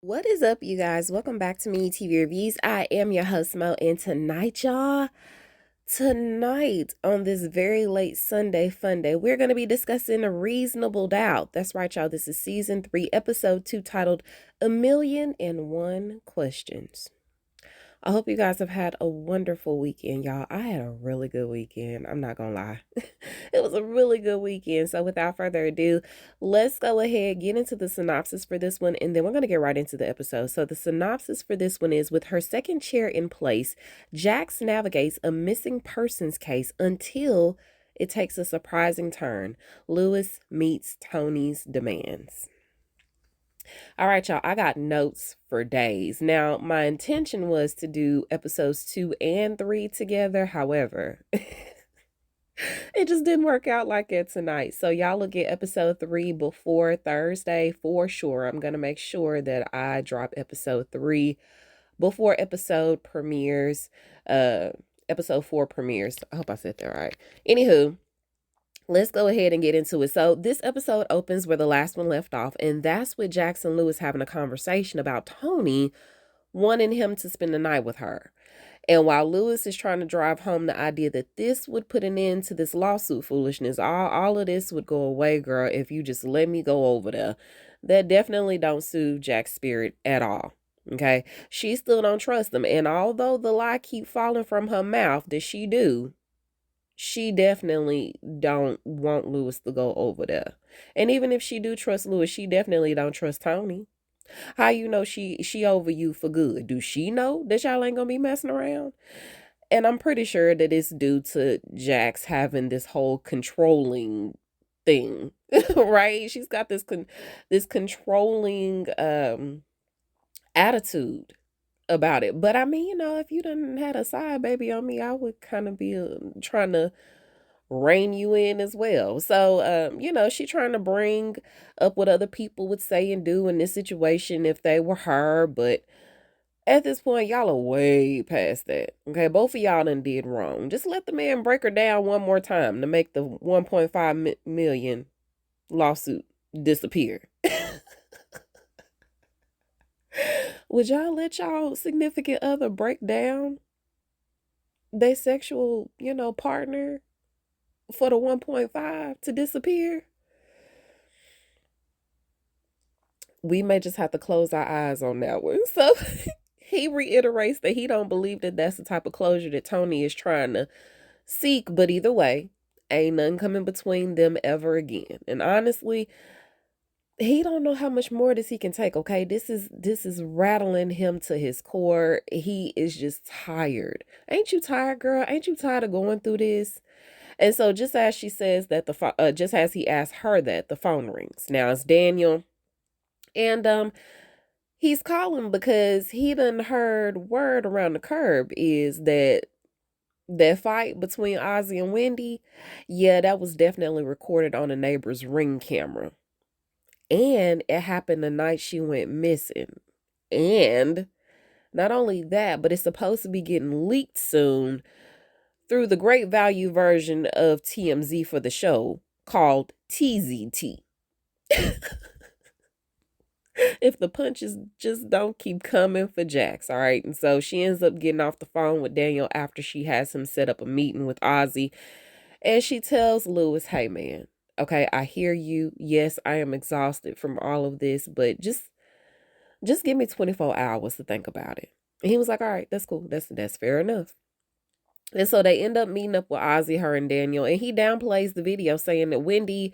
What is up, you guys? Welcome back to Me TV Reviews. I am your host, Mo, and tonight on this very late Sunday fun day, we're going to be discussing A Reasonable Doubt. That's right, y'all. This is season 3, episode 2, titled A Million and One Questions. I hope you guys have had a wonderful weekend, y'all. I had a really good weekend. I'm not gonna lie. It was a really good weekend. So without further ado, let's go ahead, get into the synopsis for this one, and then we're gonna get right into the episode. So the synopsis for this one is: with her second chair in place, Jax navigates a missing persons case until it takes a surprising turn. Lewis meets Toni's demands. All right, y'all, I got notes for days. Now, my intention was to do episodes 2 and 3 together. However, it just didn't work out like it tonight. So, y'all will get episode 3 before Thursday for sure. I'm going to make sure that I drop episode 3 before episode 4 premieres. I hope I said that right. Anywho, let's go ahead and get into it. So this episode opens where the last one left off, and that's with Jax and Lewis having a conversation about Toni wanting him to spend the night with her. And while Lewis is trying to drive home the idea that this would put an end to this lawsuit foolishness, all of this would go away, girl, if you just let me go over there. That definitely don't soothe Jack's spirit at all. Okay? She still don't trust him. And although the lie keep falling from her mouth that she definitely don't want Lewis to go over there. And even if she do trust Lewis, she definitely don't trust Toni. How you know she over you for good? Do she know that y'all ain't gonna be messing around? And I'm pretty sure that it's due to Jax having this whole controlling thing, right? She's got this controlling attitude about it. But I mean, if you done had a side baby on me, I would kind of be trying to rein you in as well. So, she trying to bring up what other people would say and do in this situation if they were her. But at this point, y'all are way past that. Okay, both of y'all done did wrong. Just let the man break her down one more time to make the 1.5 million lawsuit disappear. Would y'all let y'all significant other break down their sexual, partner for the 1.5 to disappear? We may just have to close our eyes on that one. So he reiterates that he don't believe that that's the type of closure that Toni is trying to seek. But either way, ain't nothing coming between them ever again. And honestly, he don't know how much more this he can take. Okay, this is rattling him to his core. He is just tired. Ain't you tired, girl? Ain't you tired of going through this? And so, just as she says that just as he asked her that, the phone rings. Now it's Daniel, and he's calling because he done heard word around the curb is that fight between Ozzy and Wendy, yeah, that was definitely recorded on a neighbor's Ring camera. And it happened the night she went missing. And not only that, but it's supposed to be getting leaked soon through the great value version of TMZ for the show called TZT. If the punches just don't keep coming for Jax, all right? And so she ends up getting off the phone with Daniel after she has him set up a meeting with Ozzy. And she tells Lewis, hey, man, okay, I hear you. Yes, I am exhausted from all of this, but just give me 24 hours to think about it. And he was like, all right, that's cool. That's fair enough. And so they end up meeting up with Ozzy, her, and Daniel. And he downplays the video saying that Wendy,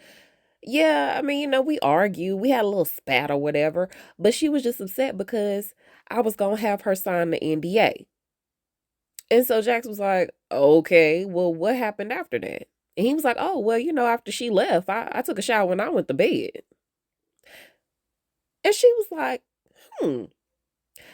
yeah, I mean, we argue. We had a little spat or whatever. But she was just upset because I was going to have her sign the NDA. And so Jax was like, okay, well, what happened after that? And he was like, oh, well, after she left, I took a shower when I went to bed. And she was like, hmm,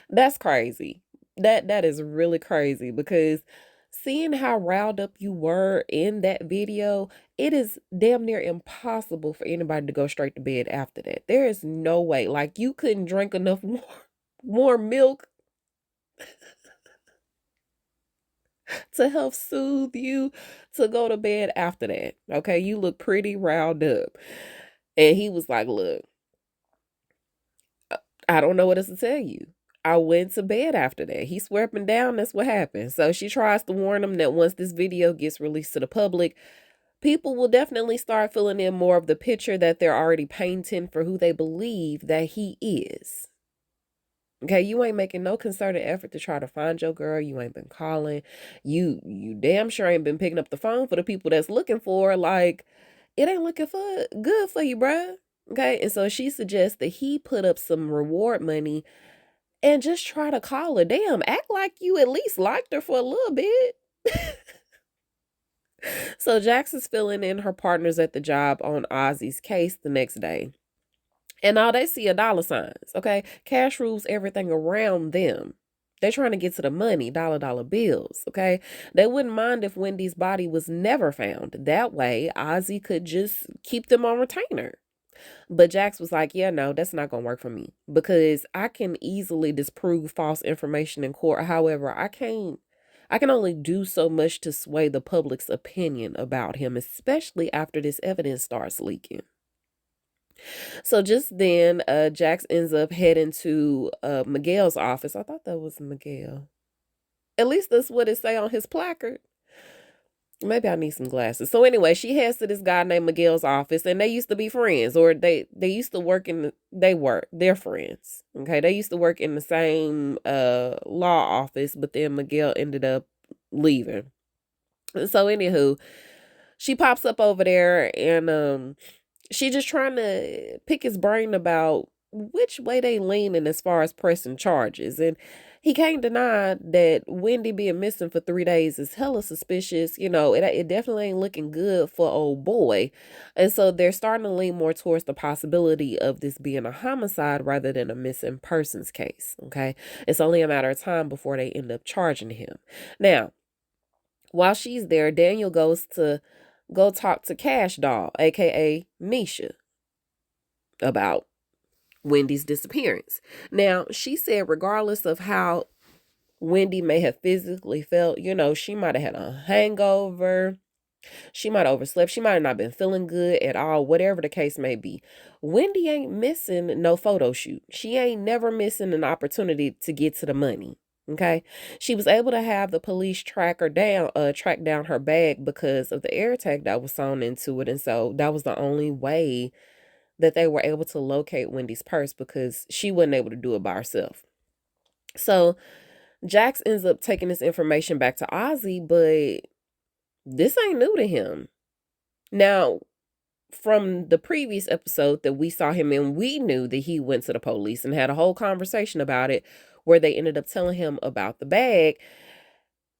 that's crazy. That is really crazy because seeing how riled up you were in that video, it is damn near impossible for anybody to go straight to bed after that. There is no way. Like, you couldn't drink enough warm milk to help soothe you to go to bed after that. Okay, you look pretty riled up. And he was like, look, I don't know what else to tell you. I went to bed after that. He swear up and down that's what happened. So she tries to warn him that once this video gets released to the public, people will definitely start filling in more of the picture that they're already painting for who they believe that he is. Okay, you ain't making no concerted effort to try to find your girl. You ain't been calling. You damn sure ain't been picking up the phone for the people that's looking for her. Like, it ain't looking for good for you, bruh. Okay, and so she suggests that he put up some reward money and just try to call her. Damn, act like you at least liked her for a little bit. So Jax is filling in her partners at the job on Ozzy's case the next day. And all they see are dollar signs, okay? Cash rules everything around them. They're trying to get to the money, dollar bills, okay? They wouldn't mind if Wendy's body was never found. That way, Ozzy could just keep them on retainer. But Jax was like, yeah, no, that's not going to work for me because I can easily disprove false information in court. However, I can only do so much to sway the public's opinion about him, especially after this evidence starts leaking. So just then, Jax ends up heading to Miguel's office. I thought that was Miguel. At least that's what it say on his placard. Maybe I need some glasses. So anyway, she heads to this guy named Miguel's office, and they used to be friends, or they used to work they're friends. Okay, they used to work in the same law office, but then Miguel ended up leaving. So anywho, she pops up over there, and she just trying to pick his brain about which way they leaning as far as pressing charges. And he can't deny that Wendy being missing for 3 days is hella suspicious. You know, it definitely ain't looking good for old boy. And so they're starting to lean more towards the possibility of this being a homicide rather than a missing persons case. Okay. It's only a matter of time before they end up charging him. Now, while she's there, Daniel goes to go talk to Cash Doll, aka Misha, about Wendy's disappearance. Now, she said regardless of how Wendy may have physically felt, you know, she might have had a hangover, she might have overslept, she might have not been feeling good at all, whatever the case may be. Wendy ain't missing no photo shoot. She ain't never missing an opportunity to get to the money. Okay. She was able to have the police track down her bag because of the air tag that was sewn into it. And so that was the only way that they were able to locate Wendy's purse because she wasn't able to do it by herself. So Jax ends up taking this information back to Ozzy, but this ain't new to him. Now, from the previous episode that we saw him in, we knew that he went to the police and had a whole conversation about it where they ended up telling him about the bag.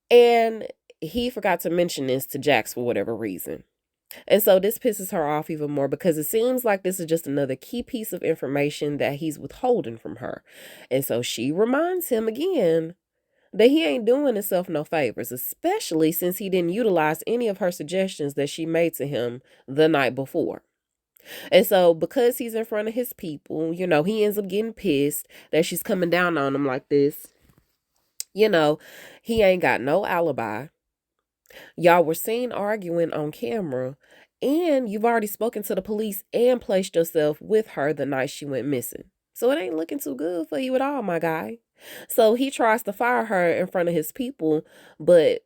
And he forgot to mention this to Jax for whatever reason. And so this pisses her off even more because it seems like this is just another key piece of information that he's withholding from her. And so she reminds him again that he ain't doing himself no favors, especially since he didn't utilize any of her suggestions that she made to him the night before. And so because he's in front of his people, you know, he ends up getting pissed that she's coming down on him like this. You know, he ain't got no alibi. Y'all were seen arguing on camera, and you've already spoken to the police and placed yourself with her the night she went missing. So it ain't looking too good for you at all, my guy. So he tries to fire her in front of his people, but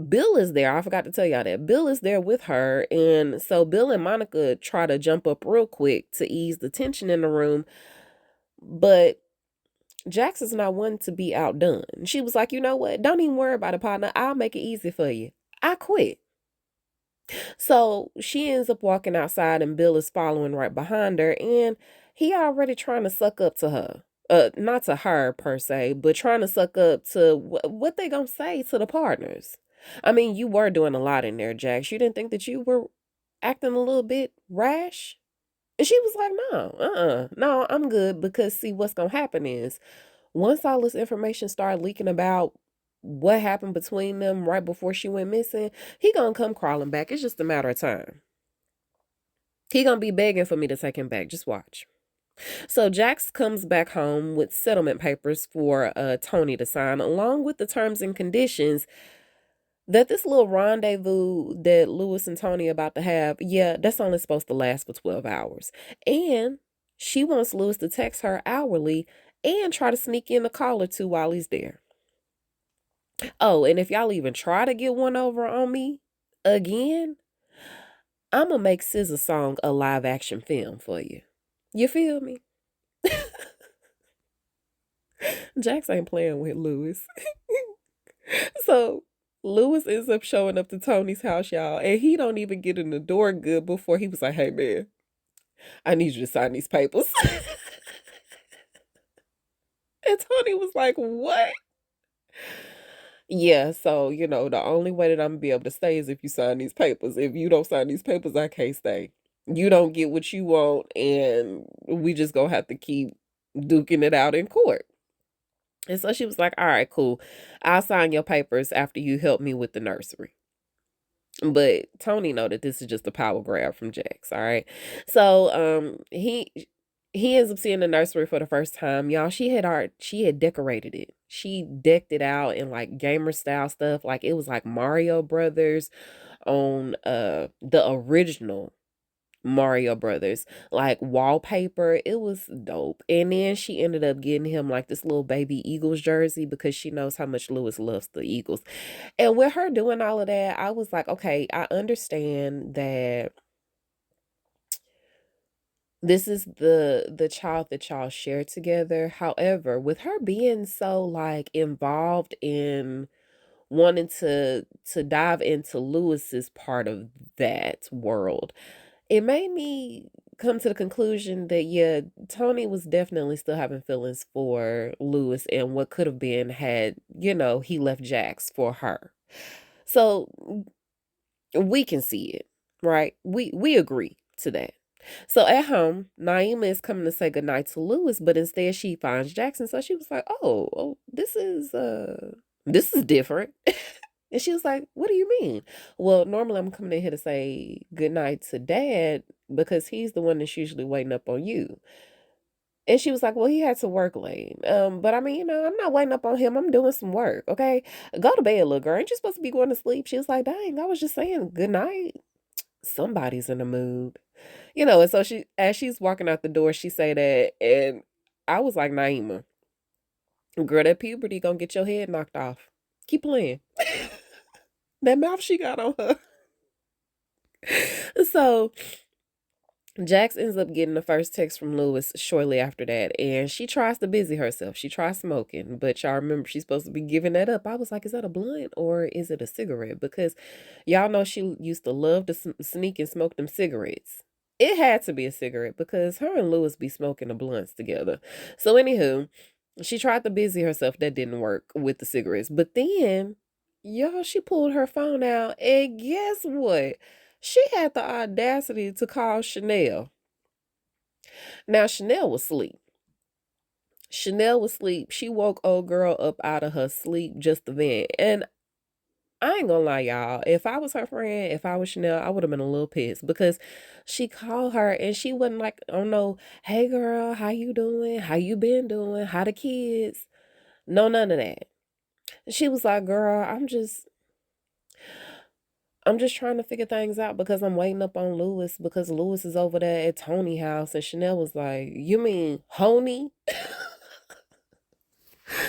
Bill is there. I forgot to tell y'all that. Bill is there with her. And so Bill and Monica try to jump up real quick to ease the tension in the room. But Jax is not one to be outdone. She was like, you know what? Don't even worry about it, partner. I'll make it easy for you. I quit. So she ends up walking outside and Bill is following right behind her. And he already trying to suck up to her. Not to her per se, but trying to suck up to what they gonna say to the partners. I mean, you were doing a lot in there, Jax. You didn't think that you were acting a little bit rash? And she was like, no, I'm good because see, what's going to happen is once all this information started leaking about what happened between them right before she went missing, he going to come crawling back. It's just a matter of time. He going to be begging for me to take him back. Just watch. So Jax comes back home with settlement papers for Toni to sign, along with the terms and conditions that this little rendezvous that Lewis and Toni about to have, yeah, that's only supposed to last for 12 hours. And She wants Lewis to text her hourly and try to sneak in a call or two while he's there. Oh, and if y'all even try to get one over on me again, I'm gonna make SZA song a live action film for you. You feel me? Jax ain't playing with Lewis. So Lewis ends up showing up to Toni's house, y'all, and he don't even get in the door good before he was like, "Hey man, I need you to sign these papers." And Toni was like, "What?" Yeah, so the only way that I'm gonna be able to stay is if you sign these papers. If you don't sign these papers, I can't stay. You don't get what you want, and we just gonna have to keep duking it out in court. And so she was like, "All right, cool. I'll sign your papers after you help me with the nursery." But Toni know that this is just a power grab from Jax, all right? So he ends up seeing the nursery for the first time. Y'all, she had decorated it. She decked it out in like gamer style stuff. Like it was like Mario Brothers on the original Mario Brothers, like wallpaper. It was dope. And then she ended up getting him like this little baby Eagles jersey because she knows how much Lewis loves the Eagles. And with her doing all of that, I was like, okay, I understand that this is the child that y'all share together. However, with her being so like involved in wanting to dive into Lewis's part of that world, it made me come to the conclusion that yeah, Toni was definitely still having feelings for Lewis and what could have been had, he left Jax for her. So we can see it, right? We agree to that. So at home, Naima is coming to say goodnight to Lewis, but instead she finds Jackson. So she was like, "Oh, this is different." And she was like, "What do you mean?" "Well, normally I'm coming in here to say goodnight to Dad because he's the one that's usually waiting up on you." And she was like, "Well, he had to work late. But I mean, I'm not waiting up on him. I'm doing some work, okay? Go to bed, little girl. Ain't you supposed to be going to sleep?" She was like, "Dang, I was just saying good night." Somebody's in the mood. And so as she's walking out the door, she say that, and I was like, "Naima, girl, that puberty gonna get your head knocked off. Keep playing." That mouth she got on her. So Jax ends up getting the first text from Lewis shortly after that, and she tries to busy herself. She tries smoking, but y'all remember she's supposed to be giving that up. I was like, is that a blunt or is it a cigarette? Because y'all know she used to love to sneak and smoke them cigarettes. It had to be a cigarette because her and Lewis be smoking the blunts together. So anywho, she tried to busy herself. That didn't work with the cigarettes. But then, y'all, she pulled her phone out, and guess what? She had the audacity to call Chanel. Now, Chanel was asleep. Chanel was asleep. She woke old girl up out of her sleep just to vent. And I ain't gonna lie, y'all. If I was her friend, if I was Chanel, I would have been a little pissed because she called her and she wasn't like, "Oh no, hey girl, how you doing? How you been doing? How the kids?" No, none of that. She was like, "Girl, I'm just trying to figure things out because I'm waiting up on Lewis because Lewis is over there at Tony house." And Chanel was like, "You mean Honey?"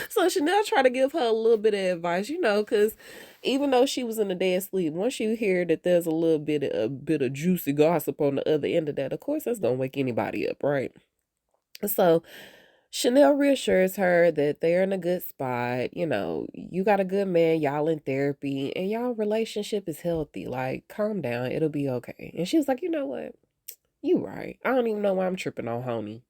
So Chanel tried to give her a little bit of advice, because even though she was in a dead sleep, once you hear that there's a bit of juicy gossip on the other end of that, of course that's gonna wake anybody up, right? So Chanel reassures her that they're in a good spot. You got a good man, y'all in therapy, and y'all relationship is healthy. Like, calm down, it'll be okay. And she was like, "You know what? You right. I don't even know why I'm tripping on Honey."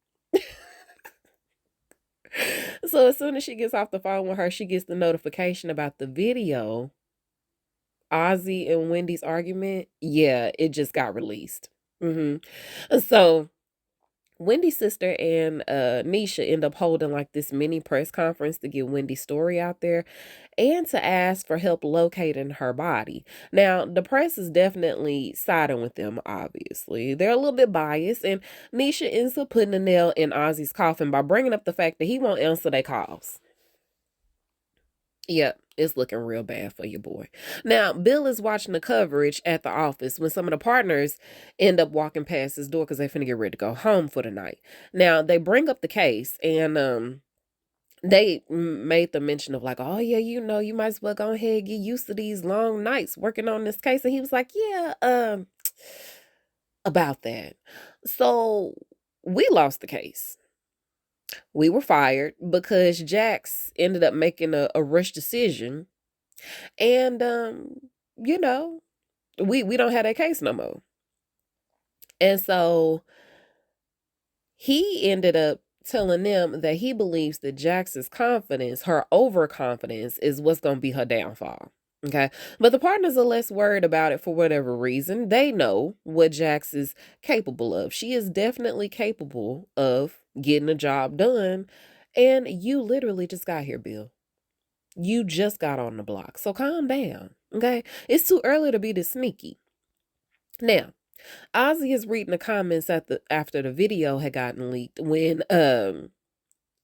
So as soon as she gets off the phone with her, she gets the notification about the video. Ozzy and Wendy's argument. Yeah, it just got released. So Wendy's sister and Nisha end up holding like this mini press conference to get Wendy's story out there and to ask for help locating her body. Now, the press is definitely siding with them, obviously. They're a little bit biased, and Nisha ends up putting a nail in Ozzy's coffin by bringing up the fact that he won't answer their calls. Yep, it's looking real bad for your boy. Now, Bill is watching the coverage at the office when some of the partners end up walking past his door because they finna get ready to go home for the night. Now, they bring up the case and they made the mention of like, oh yeah, you might as well go ahead and get used to these long nights working on this case. And he was like, yeah, about that. So we lost the case. We were fired because Jax ended up making a rush decision. And you know, we don't have that case no more. And so he ended up telling them that he believes that Jax's confidence, her overconfidence, is what's gonna be her downfall. Okay. But the partners are less worried about it for whatever reason. They know what Jax is capable of. She is definitely capable of getting a job done. And you literally just got here, Bill. You just got on the block. So calm down. Okay. It's too early to be this sneaky. Now, Ozzy is reading the comments after the video had gotten leaked when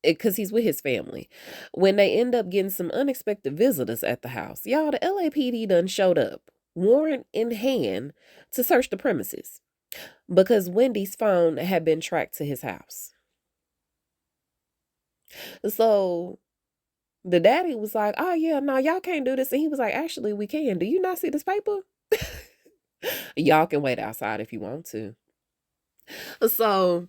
because he's with his family. When they end up getting some unexpected visitors at the house. Y'all, the LAPD done showed up, warrant in hand, to search the premises because Wendy's phone had been tracked to his house. So the daddy was like, oh yeah, no, y'all can't do this. And he was like, actually, we can. Do you not see this paper? Y'all can wait outside if you want to. So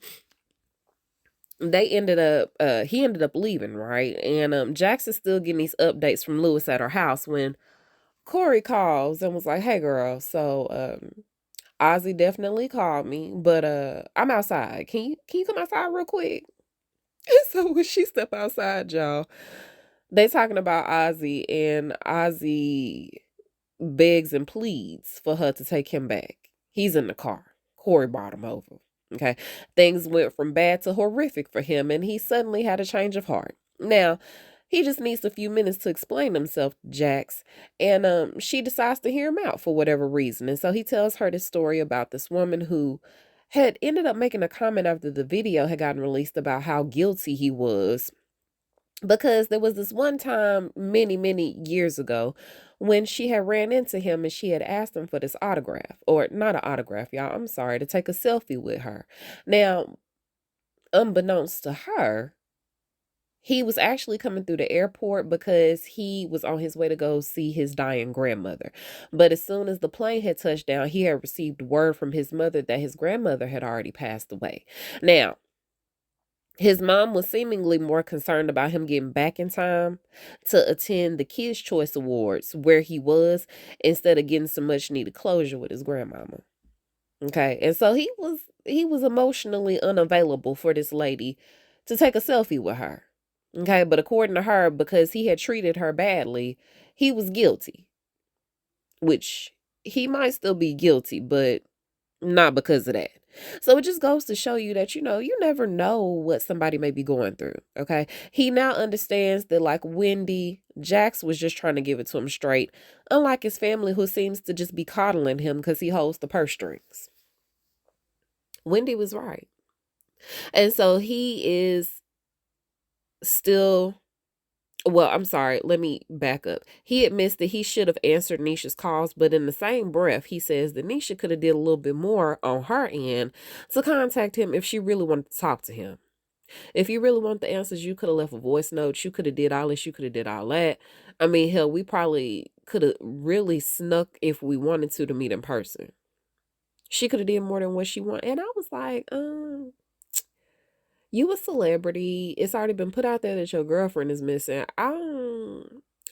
he ended up leaving, right? And Jackson's still getting these updates from Lewis at her house when Corey calls and was like, hey girl, so Ozzy definitely called me, but I'm outside. Can you come outside real quick? So when she step outside, y'all, they talking about Ozzy, and Ozzy begs and pleads for her to take him back. He's in the car. Corey brought him over. Okay. Things went from bad to horrific for him, and he suddenly had a change of heart. Now, he just needs a few minutes to explain himself to Jax, and she decides to hear him out for whatever reason. And so he tells her this story about this woman who had ended up making a comment after the video had gotten released about how guilty he was because there was this one time many, many years ago when she had ran into him and she had asked him for this autograph, or not an autograph, y'all, I'm sorry, to take a selfie with her. Now, unbeknownst to her, he was actually coming through the airport because he was on his way to go see his dying grandmother. But as soon as the plane had touched down, he had received word from his mother that his grandmother had already passed away. Now, his mom was seemingly more concerned about him getting back in time to attend the Kids' Choice Awards where he was instead of getting some much needed closure with his grandmama. Okay. And so he was emotionally unavailable for this lady to take a selfie with her. Okay, but according to her, because he had treated her badly, he was guilty. Which he might still be guilty, but not because of that. So it just goes to show you that, you never know what somebody may be going through. Okay. He now understands that, like Wendy, Jax was just trying to give it to him straight, unlike his family, who seems to just be coddling him because he holds the purse strings. Wendy was right. And so he is still. Well, I'm sorry. Let me back up. He admits that he should have answered Nisha's calls, but in the same breath, he says that Nisha could have did a little bit more on her end to contact him if she really wanted to talk to him. If you really want the answers, you could have left a voice note. You could have did all this. You could have did all that. I mean, hell, we probably could have really snuck if we wanted to meet in person. She could have did more than what she wanted. And I was like, you a celebrity. It's already been put out there that your girlfriend is missing.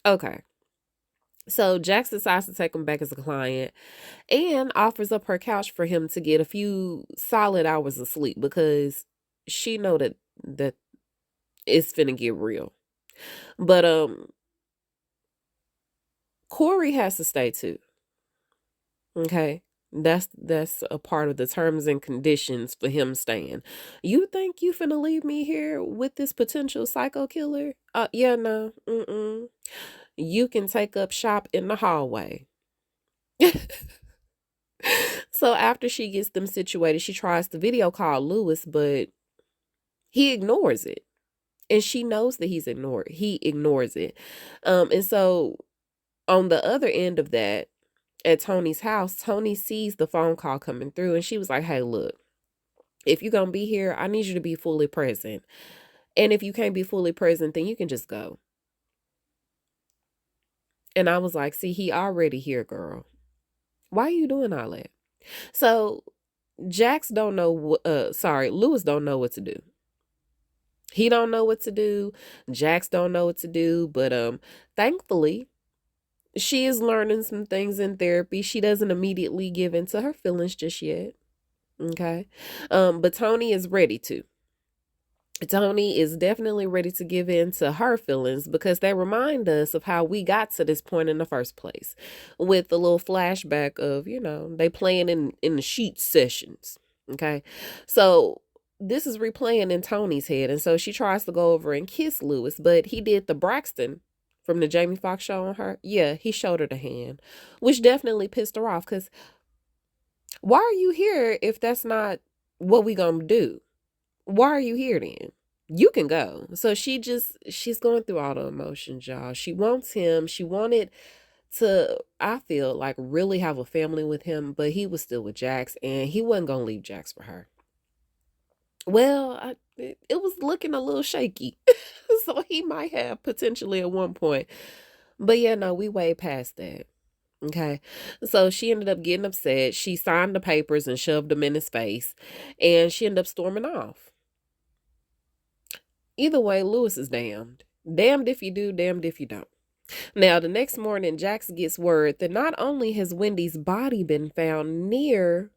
Okay. So Jax decides to take him back as a client and offers up her couch for him to get a few solid hours of sleep because she know that it's finna get real. But Corey has to stay too. Okay. That's a part of the terms and conditions for him staying. You think you finna leave me here with this potential psycho killer? Yeah, no. Mm-mm. You can take up shop in the hallway. So after she gets them situated, she tries to video call Lewis, but he ignores it. And she knows that he ignores it. And so on the other end of that, at Tony's house, Toni sees the phone call coming through and she was like, "Hey, look, if you're gonna be here, I need you to be fully present. And if you can't be fully present, then you can just go." And I was like, "See, he already here, girl. Why are you doing all that?" So Jax don't know what Lewis don't know what to do. He don't know what to do. Jax don't know what to do. But thankfully, she is learning some things in therapy. She doesn't immediately give into her feelings just yet. Okay. But Toni is ready to. Toni is definitely ready to give in to her feelings because they remind us of how we got to this point in the first place with the little flashback of, they playing in the sheet sessions. Okay. So this is replaying in Toni's head. And so she tries to go over and kiss Lewis, but he did the Braxton from the Jamie Foxx show on her. Yeah, he showed her the hand, which definitely pissed her off because why are you here if that's not what we gonna do? Why are you here then? You can go. So she's going through all the emotions, y'all. She wants him. She wanted to, I feel like, really have a family with him, but he was still with Jax and he wasn't going to leave Jax for her. Well, it was looking a little shaky. So he might have potentially at one point. But yeah, no, we way past that. Okay. So she ended up getting upset. She signed the papers and shoved them in his face. And she ended up storming off. Either way, Lewis is damned. Damned if you do, damned if you don't. Now, the next morning, Jax gets word that not only has Wendy's body been found near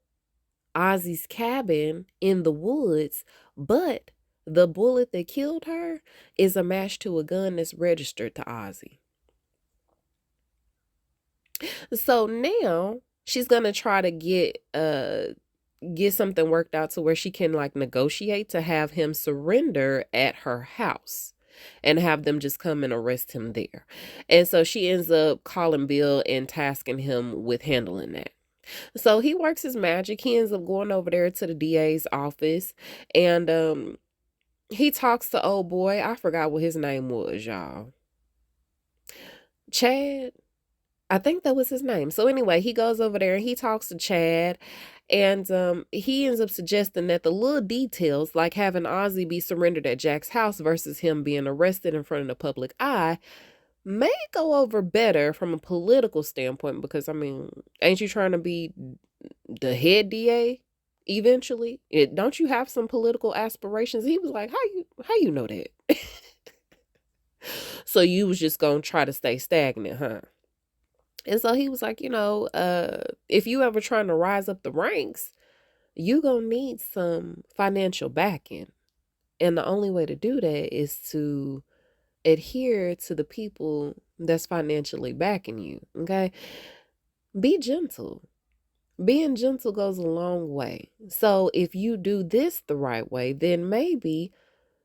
Ozzy's cabin in the woods, but the bullet that killed her is a match to a gun that's registered to Ozzy. So now she's gonna try to get something worked out to where she can like negotiate to have him surrender at her house and have them just come and arrest him there. And so she ends up calling Bill and tasking him with handling that. So he works his magic. He ends up going over there to the DA's office and he talks to old boy. I forgot what his name was, y'all. Chad. I think that was his name. So anyway, he goes over there and he talks to Chad and he ends up suggesting that the little details like having Ozzy be surrendered at Jack's house versus him being arrested in front of the public eye may go over better from a political standpoint because, I mean, ain't you trying to be the head DA eventually? Don't you have some political aspirations? He was like, how you know that? So you was just going to try to stay stagnant, huh? And so he was like, if you ever trying to rise up the ranks, you gonna need some financial backing. And the only way to do that is to adhere to the people that's financially backing you. Okay. Be gentle. Being gentle goes a long way. So if you do this the right way, then maybe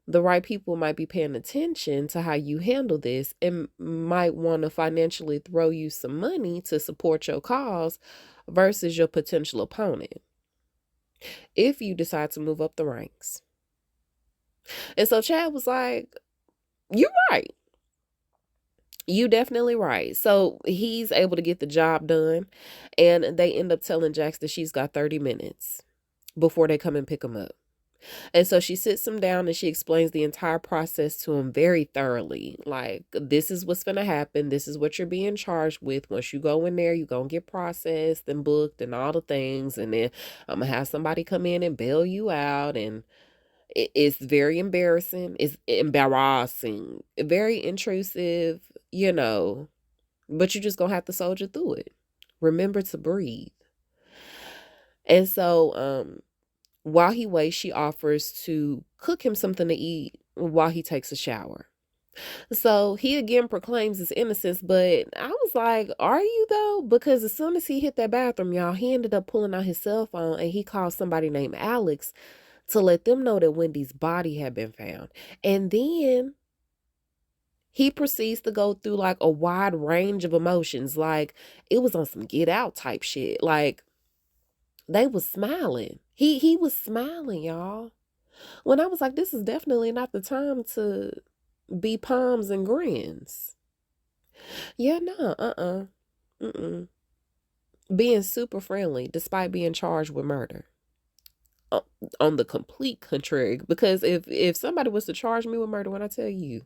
the right people might be paying attention to how you handle this and might want to financially throw you some money to support your cause versus your potential opponent if you decide to move up the ranks. And so Chad was like, "You're right. You definitely right." So he's able to get the job done and they end up telling Jax that she's got 30 minutes before they come and pick him up. And so she sits him down and she explains the entire process to him very thoroughly. Like, this is what's going to happen. This is what you're being charged with. Once you go in there, you're going to get processed and booked and all the things. And then I'm going to have somebody come in and bail you out. And it's very embarrassing. It's embarrassing, very intrusive, but you're just going to have to soldier through it. Remember to breathe. And so, while he waits, she offers to cook him something to eat while he takes a shower. So he again proclaims his innocence, but I was like, are you though? Because as soon as he hit that bathroom, y'all, he ended up pulling out his cell phone and he called somebody named Alex to let them know that Wendy's body had been found. And then he proceeds to go through like a wide range of emotions. Like it was on some Get Out type shit. Like they was smiling. He was smiling, y'all. When I was like, this is definitely not the time to be palms and grins. Yeah, no, mm-mm. Being super friendly despite being charged with murder. O- On the complete contrary, because if somebody was to charge me with murder, when I tell you,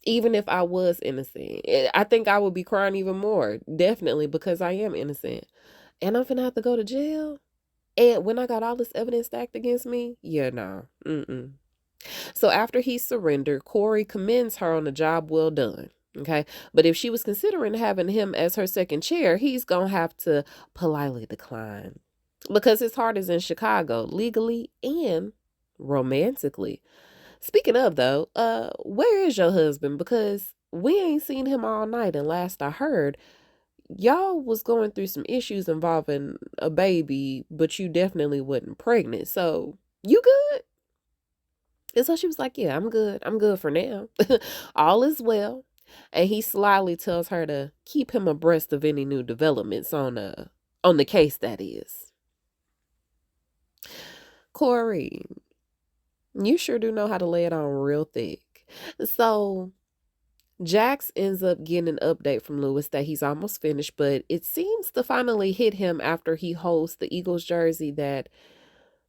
even if I was innocent, I think I would be crying even more, definitely, because I am innocent, and I'm gonna have to go to jail. And when I got all this evidence stacked against me, yeah, no, mm-mm. So after he surrendered, Corey commends her on a job well done. Okay. But if she was considering having him as her second chair, he's going to have to politely decline because his heart is in Chicago, legally and romantically. Speaking of though, where is your husband? Because we ain't seen him all night, and last I heard, y'all was going through some issues involving a baby, but you definitely wasn't pregnant. So, you good? And so she was like, yeah, I'm good. I'm good for now. All is well. And he slyly tells her to keep him abreast of any new developments on the case, that is. Corey, you sure do know how to lay it on real thick. So Jax ends up getting an update from Lewis that he's almost finished, but it seems to finally hit him after he holds the Eagles jersey that,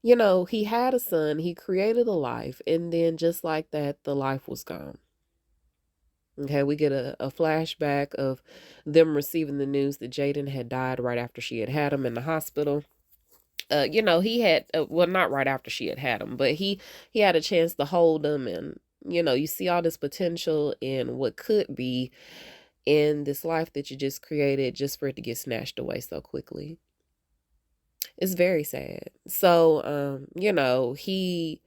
he had a son, he created a life, and then just like that, the life was gone. Okay, we get a flashback of them receiving the news that Jaden had died right after she had him in the hospital. He had well, not right after she had him, but he had a chance to hold him, and you see all this potential in what could be in this life that you just created, just for it to get snatched away so quickly. It's very sad. So, he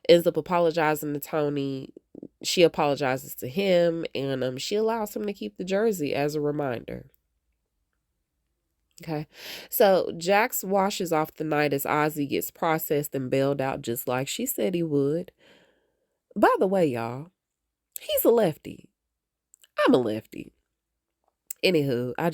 ends up apologizing to Toni. She apologizes to him, and she allows him to keep the jersey as a reminder. Okay. So Jax washes off the night as Ozzy gets processed and bailed out just like she said he would. By the way, y'all, he's a lefty. I'm a lefty. Anywho, I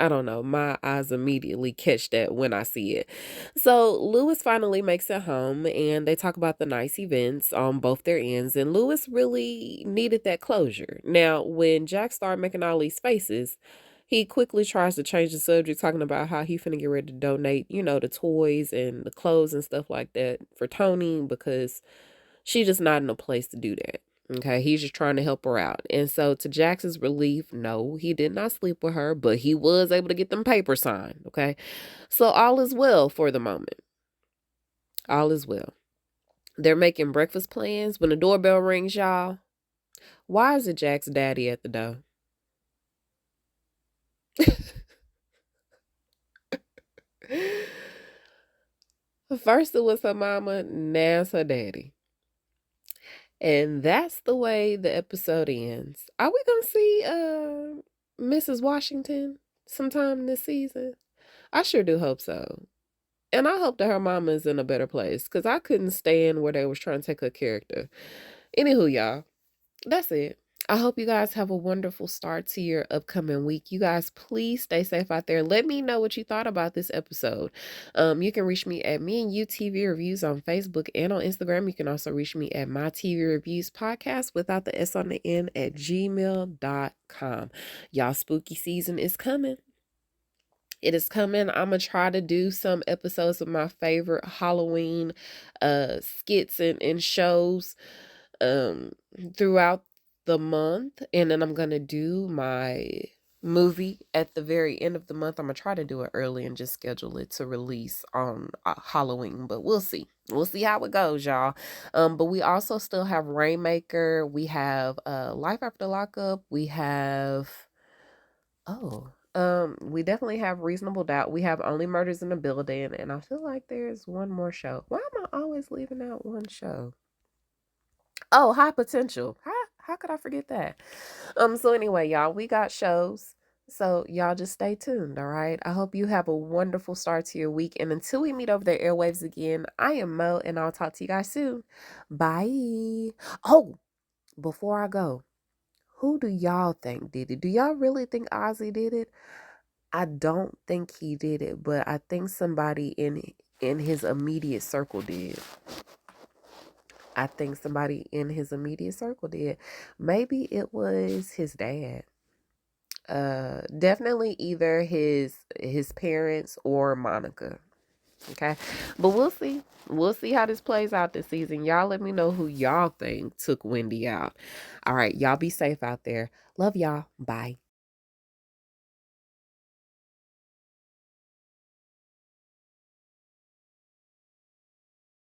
don't know. My eyes immediately catch that when I see it. So Lewis finally makes it home, and they talk about the nice events on both their ends. And Lewis really needed that closure. Now, when Jack started making all these faces, he quickly tries to change the subject, talking about how he finna get ready to donate, the toys and the clothes and stuff like that for Toni, because she's just not in a place to do that. Okay, he's just trying to help her out. And so, to Jax's relief, no, he did not sleep with her, but he was able to get them papers signed. Okay, so all is well for the moment. All is well. They're making breakfast plans when the doorbell rings, y'all. Why is it Jack's daddy at the door? First it was her mama, now it's her daddy. And that's the way the episode ends. Are we gonna see Mrs. Washington sometime this season? I sure do hope so. And I hope that her mama is in a better place, because I couldn't stand where they was trying to take her character. Anywho, y'all, that's it. I hope you guys have a wonderful start to your upcoming week. You guys, please stay safe out there. Let me know what you thought about this episode. You can reach me at Me and You TV Reviews on Facebook and on Instagram. You can also reach me at My TV Reviews Podcast without the S on the end at gmail.com. Y'all, spooky season is coming. It is coming. I'm gonna try to do some episodes of my favorite Halloween skits and shows um throughout the month, and then I'm gonna do my movie at the very end of the month. I'm gonna try to do it early and just schedule it to release on Halloween, but we'll see how it goes, y'all. But we also still have Rainmaker, we have Life After Lockup, we have we definitely have Reasonable Doubt. We have Only Murders in the Building, and I feel like there's one more show. Why am I always leaving out one show? Oh, High Potential. How could I forget that? So anyway, y'all, we got shows. So y'all just stay tuned, all right? I hope you have a wonderful start to your week. And until we meet over the airwaves again, I am Mo, and I'll talk to you guys soon. Bye. Oh, before I go, who do y'all think did it? Do y'all really think Ozzy did it? I don't think he did it, but I think somebody in in his immediate circle did. I think somebody in his immediate circle did. Maybe it was his dad. Definitely either his parents or Monica. Okay. But we'll see how this plays out this season. Y'all let me know who y'all think took Wendy out. All right, y'all be safe out there. Love y'all. Bye.